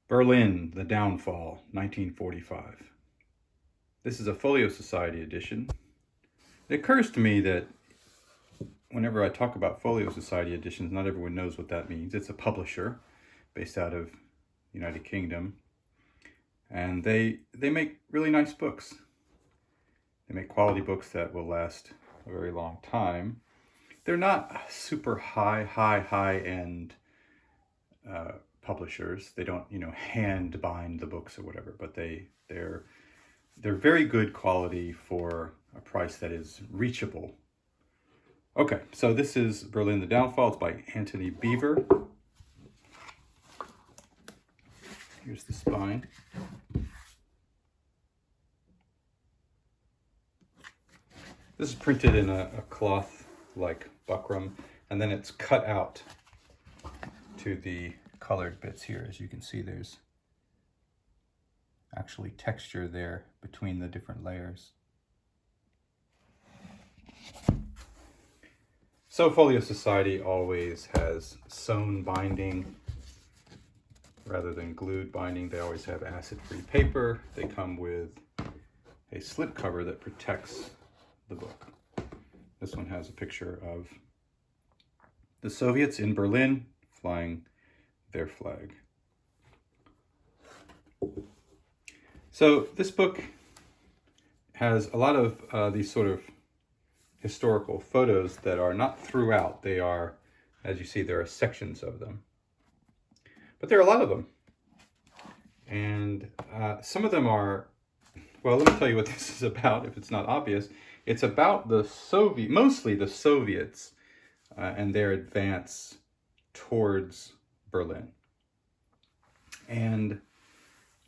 Berlin, The Downfall, 1945. This is a Folio Society edition. It occurs to me that whenever I talk about Folio Society editions, not everyone knows what that means. It's a publisher based out of the United Kingdom, and they make really nice books. They make quality books that will last a very long time. They're not super high end publishers. They don't, hand bind the books or whatever, but they're very good quality for a price that is reachable. Okay, so this is Berlin, The Downfall. It's by Antony Beevor. Here's the spine. This is printed in a cloth like buckram, and then it's cut out to the colored bits here. As you can see, there's actually texture there between the different layers. So Folio Society always has sewn binding rather than glued binding. They always have acid-free paper. They come with a slip cover that protects the book. This one has a picture of the Soviets in Berlin flying their flag. So this book has a lot of these sort of historical photos that are not throughout. They are, as you see, there are sections of them. But there are a lot of them. And some of them are, well, let me tell you what this is about, if it's not obvious. It's about mostly the Soviets and their advance towards Berlin. And,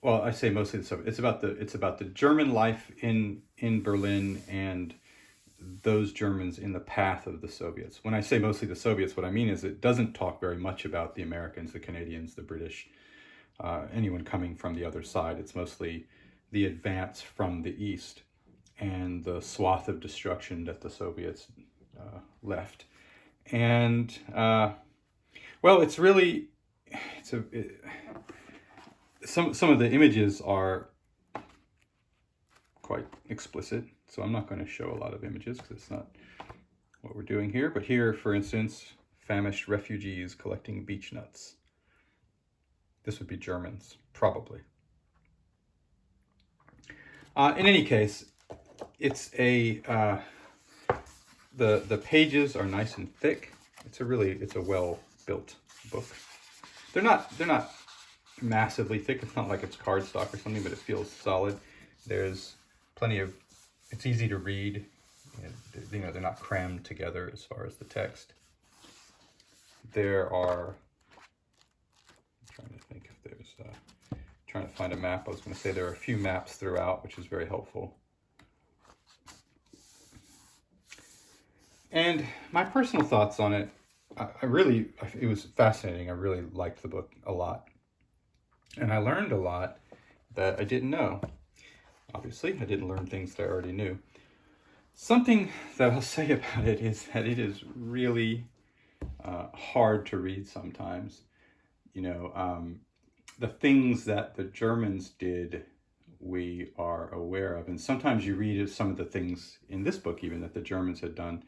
well, I say mostly the Soviets. It's about the German life in Berlin and those Germans in the path of the Soviets. When I say mostly the Soviets, what I mean is it doesn't talk very much about the Americans, the Canadians, the British, anyone coming from the other side. It's mostly the advance from the East and the swath of destruction that the Soviets left. And, well, some of the images are quite explicit, so I'm not going to show a lot of images because it's not what we're doing here. But here, for instance, famished refugees collecting beech nuts. This would be Germans, probably. In any case, it's the pages are nice and thick. It's a well-built book. They're not massively thick. It's not like it's cardstock or something, but it feels solid. There's plenty of, it's easy to read. They're not crammed together as far as the text. There are, I'm trying to think if there's, trying to find a map. I was going to say there are a few maps throughout, which is very helpful. And my personal thoughts on it, it was fascinating. I really liked the book a lot. And I learned a lot that I didn't know. Obviously, I didn't learn things that I already knew. Something that I'll say about it is that it is really hard to read sometimes. The things that the Germans did, we are aware of. And sometimes you read some of the things in this book even that the Germans had done.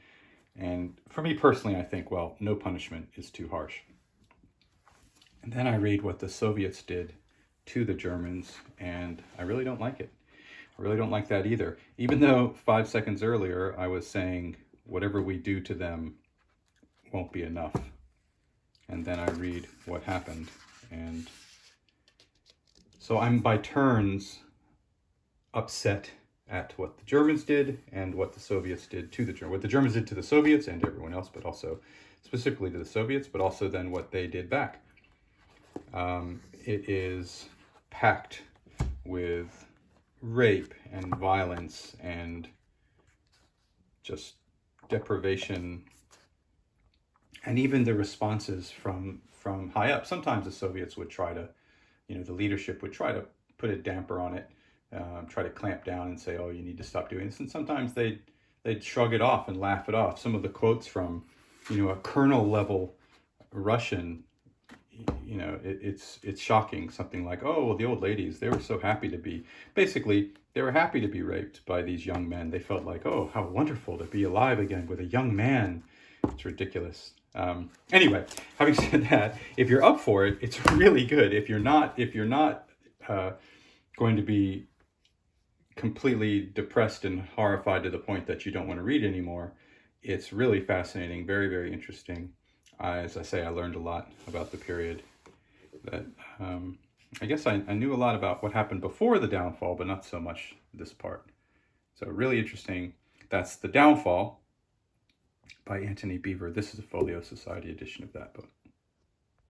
And for me personally, I think, well, no punishment is too harsh. And then I read what the Soviets did to the Germans, and I really don't like it. I really don't like that either. Even though 5 seconds earlier I was saying whatever we do to them won't be enough. And then I read what happened. And so I'm by turns upset at what the Germans did and what the Soviets did to the Germans. What the Germans did to the Soviets and everyone else, but also specifically to the Soviets, but also then what they did back. It is packed with rape and violence and just deprivation, and even the responses from high up. Sometimes the Soviets would try to, the leadership would try to put a damper on it, try to clamp down and say, oh, you need to stop doing this. And sometimes they'd shrug it off and laugh it off. Some of the quotes from, a colonel level Russian, you know, it's shocking. Something like, oh, well, the old ladies, they were so happy to be, basically, they were happy to be raped by these young men. They felt like, oh, how wonderful to be alive again with a young man. It's ridiculous. Anyway, having said that, if you're up for it, it's really good. If you're not, going to be completely depressed and horrified to the point that you don't want to read anymore, it's really fascinating, very, very interesting. As I say, I learned a lot about the period that I guess I knew a lot about what happened before the downfall, but not so much this part. So really interesting. That's The Downfall by Antony Beevor. This is a Folio Society edition of that book.